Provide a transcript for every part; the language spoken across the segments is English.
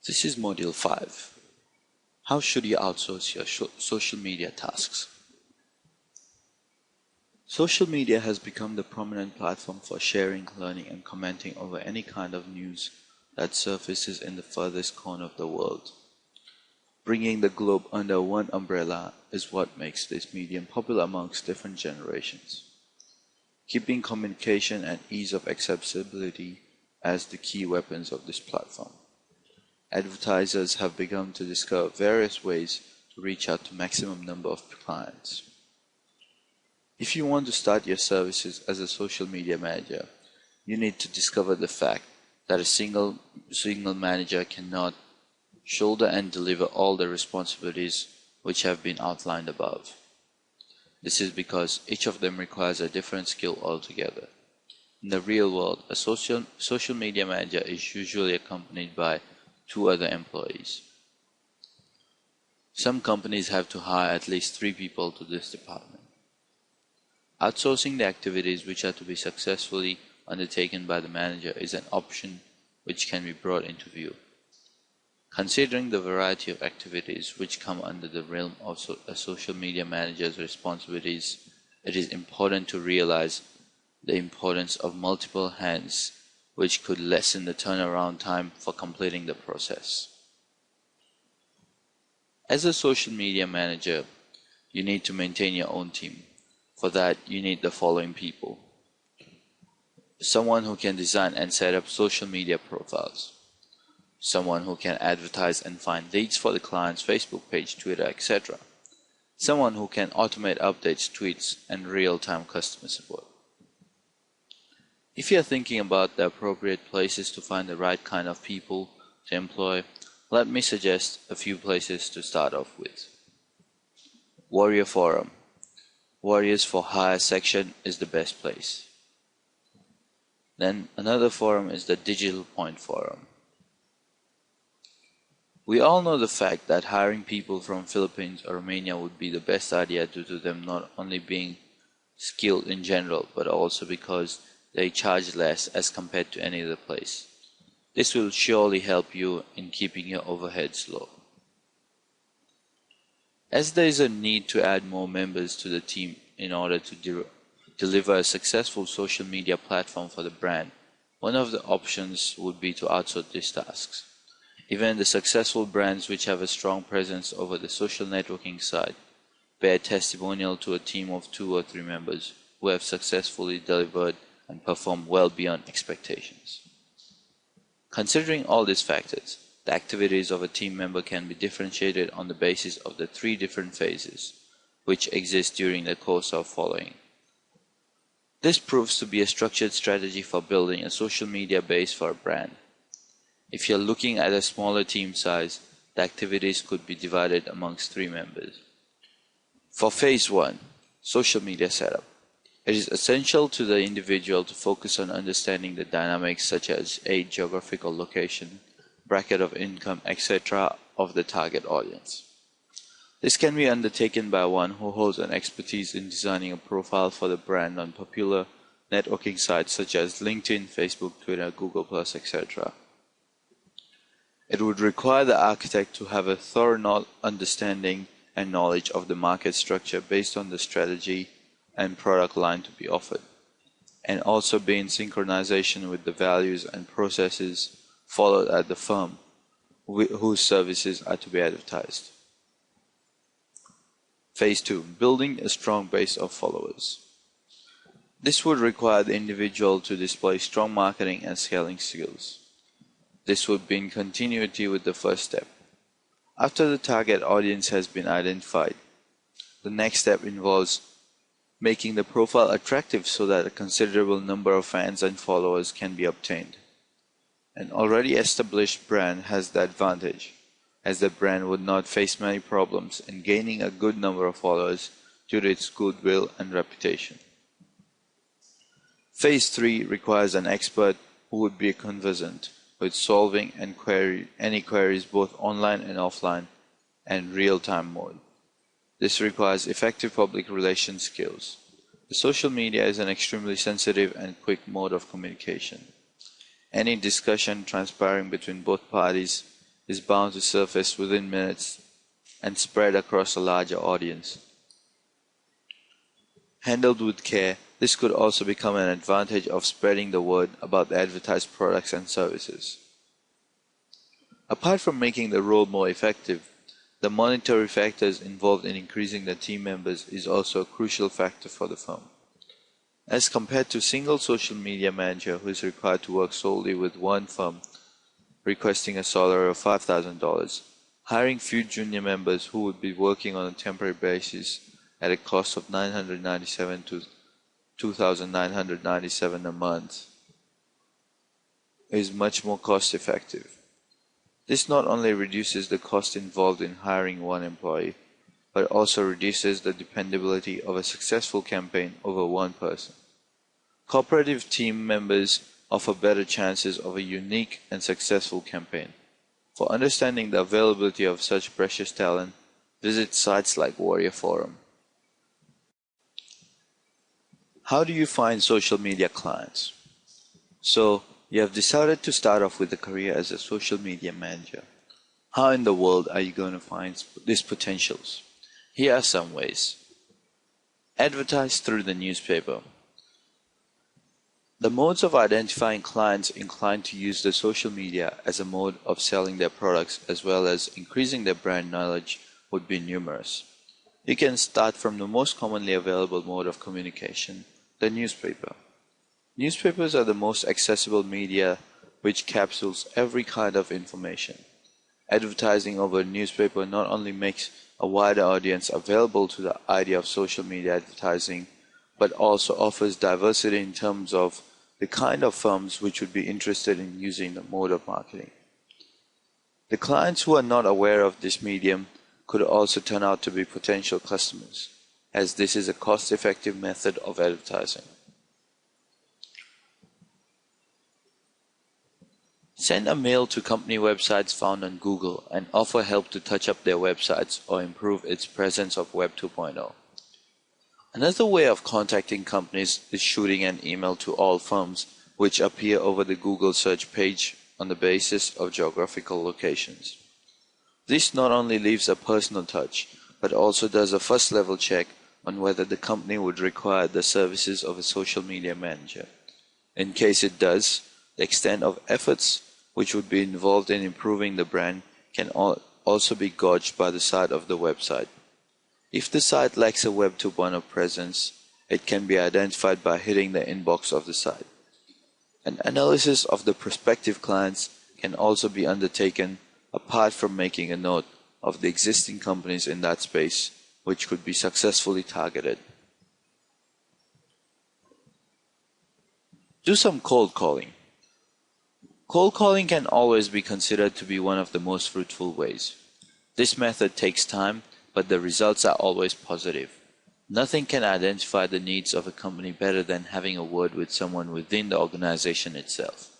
This is Module 5. How should you outsource your social media tasks? Social media has become the prominent platform for sharing, learning, and commenting over any kind of news that surfaces in the furthest corner of the world. Bringing the globe under one umbrella is what makes this medium popular amongst different generations, keeping communication and ease of accessibility as the key weapons of this platform. Advertisers have begun to discover various ways to reach out to maximum number of clients. If you want to start your services as a social media manager, you need to discover the fact that a single manager cannot shoulder and deliver all the responsibilities which have been outlined above. This is because each of them requires a different skill altogether. In the real world, a social media manager is usually accompanied by 2 other employees. Some companies have to hire at least 3 people to this department. Outsourcing the activities which are to be successfully undertaken by the manager is an option which can be brought into view. Considering the variety of activities which come under the realm of a social media manager's responsibilities, it is important to realize the importance of multiple hands, which could lessen the turnaround time for completing the process. As a social media manager, you need to maintain your own team. For that, you need the following people: someone who can design and set up social media profiles, someone who can advertise and find leads for the client's Facebook page, Twitter, etc., someone who can automate updates, tweets, and real-time customer support. If you are thinking about the appropriate places to find the right kind of people to employ, let me suggest a few places to start off with. Warrior Forum. Warriors for Hire section is the best place. Then another forum is the Digital Point Forum. We all know the fact that hiring people from Philippines or Romania would be the best idea due to them not only being skilled in general, but also because they charge less as compared to any other place. This will surely help you in keeping your overheads low. As there is a need to add more members to the team in order to deliver a successful social media platform for the brand, one of the options would be to outsource these tasks. Even the successful brands which have a strong presence over the social networking side bear testimonial to a team of 2 or 3 members who have successfully delivered and performed well beyond expectations. Considering all these factors, the activities of a team member can be differentiated on the basis of the 3 different phases which exist during the course of following. This proves to be a structured strategy for building a social media base for a brand. If you're looking at a smaller team size, the activities could be divided amongst 3 members. For phase 1, social media setup. It is essential to the individual to focus on understanding the dynamics such as age, geographical location, bracket of income, etc. of the target audience. This can be undertaken by one who holds an expertise in designing a profile for the brand on popular networking sites such as LinkedIn, Facebook, Twitter, Google+, etc. It would require the architect to have a thorough understanding and knowledge of the market structure based on the strategy and product line to be offered, and also be in synchronization with the values and processes followed at the firm whose services are to be advertised. Phase 2. Building a strong base of followers. This would require the individual to display strong marketing and scaling skills. This would be in continuity with the first step. After the target audience has been identified, the next step involves making the profile attractive so that a considerable number of fans and followers can be obtained. An already established brand has the advantage, as the brand would not face many problems in gaining a good number of followers due to its goodwill and reputation. Phase 3 requires an expert who would be conversant with solving any queries both online and offline and real-time mode. This requires effective public relations skills. The social media is an extremely sensitive and quick mode of communication. Any discussion transpiring between both parties is bound to surface within minutes and spread across a larger audience. Handled with care, this could also become an advantage of spreading the word about the advertised products and services. Apart from making the role more effective, the monetary factors involved in increasing the team members is also a crucial factor for the firm. As compared to a single social media manager who is required to work solely with one firm, requesting a salary of $5,000, hiring few junior members who would be working on a temporary basis at a cost of $997 to $2,997 a month is much more cost effective. This not only reduces the cost involved in hiring one employee, but also reduces the dependability of a successful campaign over one person. Cooperative team members offer better chances of a unique and successful campaign. For understanding the availability of such precious talent, visit sites like Warrior Forum. How do you find social media clients? So, you have decided to start off with a career as a social media manager. How in the world are you going to find these potentials? Here are some ways. Advertise through the newspaper. The modes of identifying clients inclined to use the social media as a mode of selling their products as well as increasing their brand knowledge would be numerous. You can start from the most commonly available mode of communication, the newspaper. Newspapers are the most accessible media which capsules every kind of information. Advertising over a newspaper not only makes a wider audience available to the idea of social media advertising, but also offers diversity in terms of the kind of firms which would be interested in using the mode of marketing. The clients who are not aware of this medium could also turn out to be potential customers, as this is a cost-effective method of advertising. Send a mail to company websites found on Google and offer help to touch up their websites or improve its presence of Web 2.0. Another way of contacting companies is shooting an email to all firms which appear over the Google search page on the basis of geographical locations. This not only leaves a personal touch, but also does a first-level check on whether the company would require the services of a social media manager. In case it does, the extent of efforts which would be involved in improving the brand can also be gauged by the site of the website. If the site lacks a Web 2.0 presence, it can be identified by hitting the inbox of the site. An analysis of the prospective clients can also be undertaken apart from making a note of the existing companies in that space which could be successfully targeted. Do some cold calling. Cold calling can always be considered to be one of the most fruitful ways. This method takes time, but the results are always positive. Nothing can identify the needs of a company better than having a word with someone within the organization itself.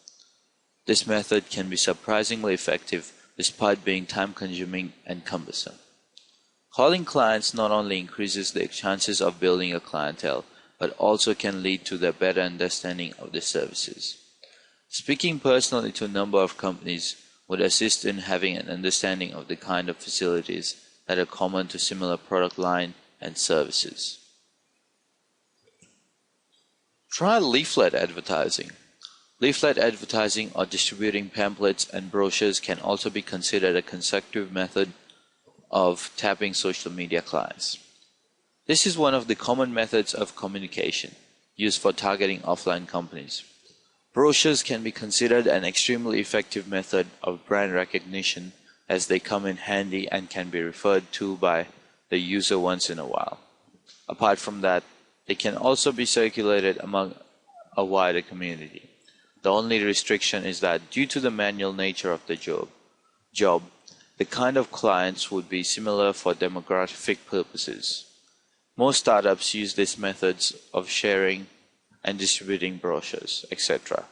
This method can be surprisingly effective despite being time-consuming and cumbersome. Calling clients not only increases the chances of building a clientele, but also can lead to their better understanding of the services. Speaking personally to a number of companies would assist in having an understanding of the kind of facilities that are common to similar product line and services. Try leaflet advertising. Leaflet advertising or distributing pamphlets and brochures can also be considered a consecutive method of tapping social media clients. This is one of the common methods of communication used for targeting offline companies. Brochures can be considered an extremely effective method of brand recognition as they come in handy and can be referred to by the user once in a while. Apart from that, they can also be circulated among a wider community. The only restriction is that due to the manual nature of the job, the kind of clients would be similar for demographic purposes. Most startups use these methods of sharing and distributing brochures, etc.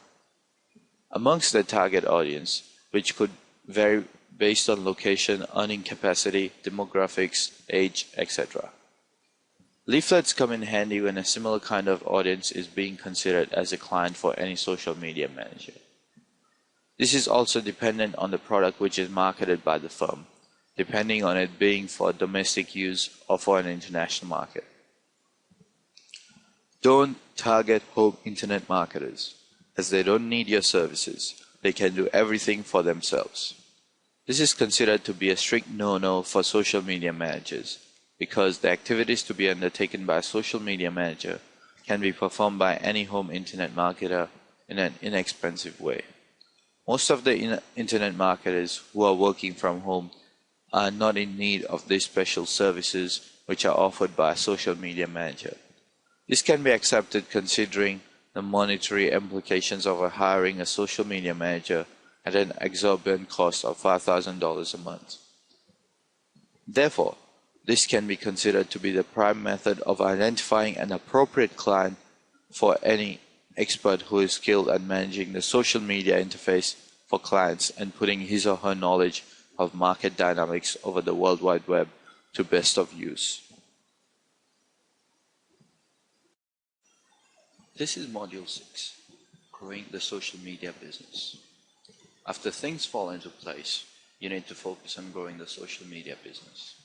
amongst their target audience, which could vary based on location, earning capacity, demographics, age, etc. Leaflets come in handy when a similar kind of audience is being considered as a client for any social media manager. This is also dependent on the product which is marketed by the firm, depending on it being for domestic use or for an international market. Don't target home internet marketers, as they don't need your services. They can do everything for themselves. This is considered to be a strict no-no for social media managers, because the activities to be undertaken by a social media manager can be performed by any home internet marketer in an inexpensive way. Most of the internet marketers who are working from home are not in need of these special services which are offered by a social media manager. This can be accepted considering the monetary implications of hiring a social media manager at an exorbitant cost of $5,000 a month. Therefore, this can be considered to be the prime method of identifying an appropriate client for any expert who is skilled at managing the social media interface for clients and putting his or her knowledge of market dynamics over the World Wide Web to best of use. This is Module 6, Growing the Social Media Business. After things fall into place, you need to focus on growing the social media business.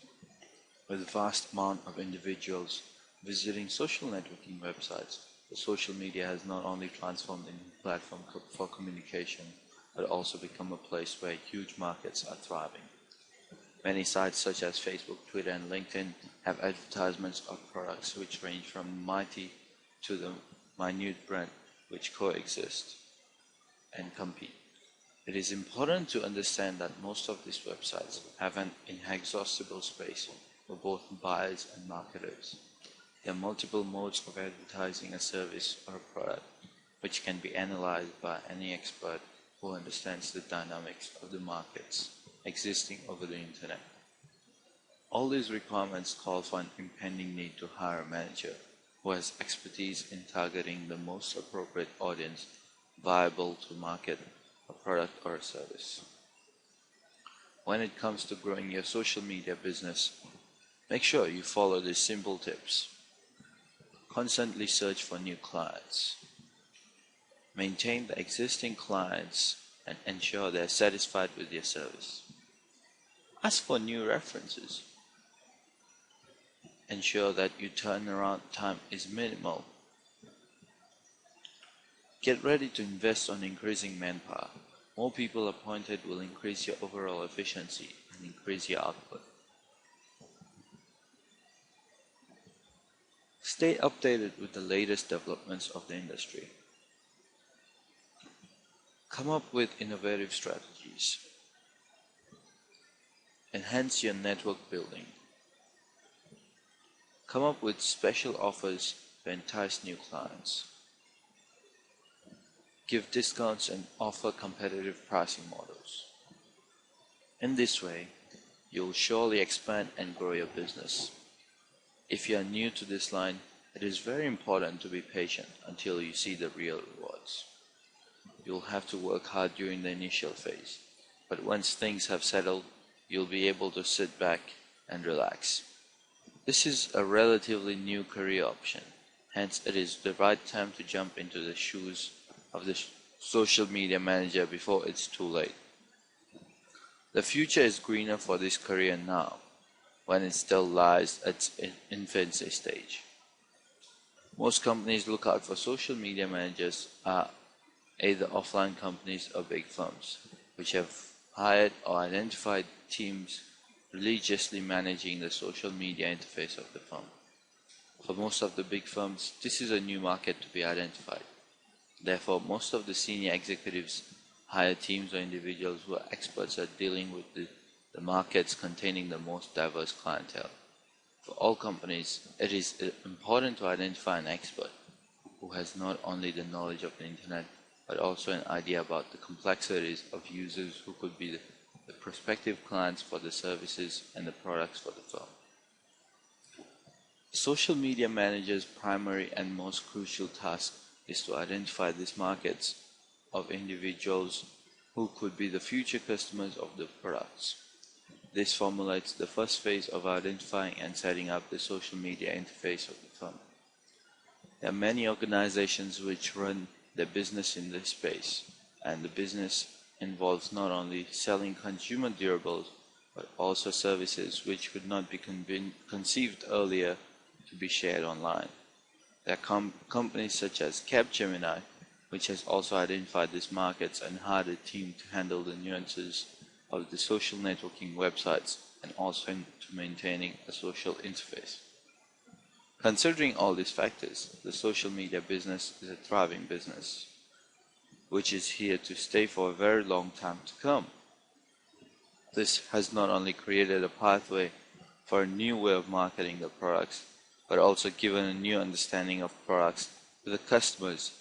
With a vast amount of individuals visiting social networking websites, the social media has not only transformed into a platform for communication, but also become a place where huge markets are thriving. Many sites such as Facebook, Twitter, and LinkedIn have advertisements of products which range from mighty to the minute brand which coexist and compete. It is important to understand that most of these websites have an inexhaustible space for both buyers and marketers. There are multiple modes of advertising a service or a product, which can be analyzed by any expert who understands the dynamics of the markets existing over the internet. All these requirements call for an impending need to hire a manager who has expertise in targeting the most appropriate audience viable to market a product or a service. When it comes to growing your social media business, make sure you follow these simple tips. Constantly search for new clients. Maintain the existing clients and ensure they are satisfied with your service. Ask for new references. Ensure that your turnaround time is minimal. Get ready to invest on increasing manpower. More people appointed will increase your overall efficiency and increase your output. Stay updated with the latest developments of the industry. Come up with innovative strategies. Enhance your network building. Come up with special offers to entice new clients. Give discounts and offer competitive pricing models. In this way, you'll surely expand and grow your business. If you are new to this line, it is very important to be patient until you see the real rewards. You'll have to work hard during the initial phase, but once things have settled, you'll be able to sit back and relax. This is a relatively new career option, hence it is the right time to jump into the shoes of the social media manager before it's too late. The future is greener for this career now, when it still lies at its infancy stage. Most companies look out for social media managers are either offline companies or big firms, which have hired or identified teams religiously managing the social media interface of the firm. For most of the big firms, this is a new market to be identified. Therefore, most of the senior executives hire teams or individuals who are experts at dealing with the markets containing the most diverse clientele. For all companies, it is important to identify an expert who has not only the knowledge of the internet, but also an idea about the complexities of users who could be the prospective clients for the services and the products for the firm. Social media manager's primary and most crucial task is to identify these markets of individuals who could be the future customers of the products. This formulates the first phase of identifying and setting up the social media interface of the firm. There are many organizations which run their business in this space, and the business involves not only selling consumer durables, but also services which could not be conceived earlier to be shared online. There are companies such as Capgemini, which has also identified these markets and hired a team to handle the nuances of the social networking websites and also to maintaining a social interface. Considering all these factors, the social media business is a thriving business, which is here to stay for a very long time to come. This has not only created a pathway for a new way of marketing the products, but also given a new understanding of products to the customers.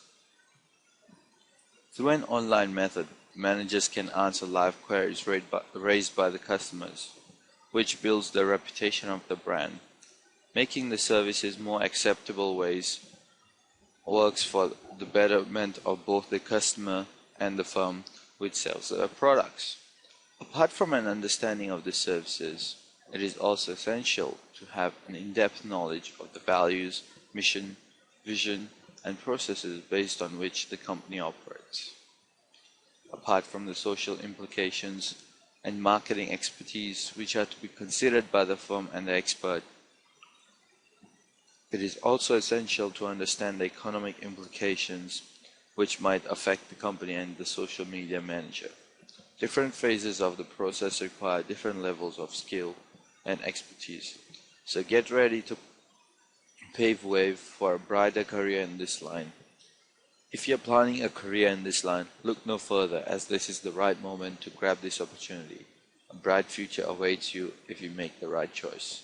Through an online method, managers can answer live queries raised by the customers, which builds the reputation of the brand. Making the services more acceptable ways works for the betterment of both the customer and the firm which sells their products. Apart from an understanding of the services, it is also essential to have an in-depth knowledge of the values, mission, vision, and processes based on which the company operates. Apart from the social implications and marketing expertise which are to be considered by the firm and the expert, it is also essential to understand the economic implications which might affect the company and the social media manager. Different phases of the process require different levels of skill and expertise. So get ready to pave way for a brighter career in this line. If you're planning a career in this line, look no further, as this is the right moment to grab this opportunity. A bright future awaits you if you make the right choice.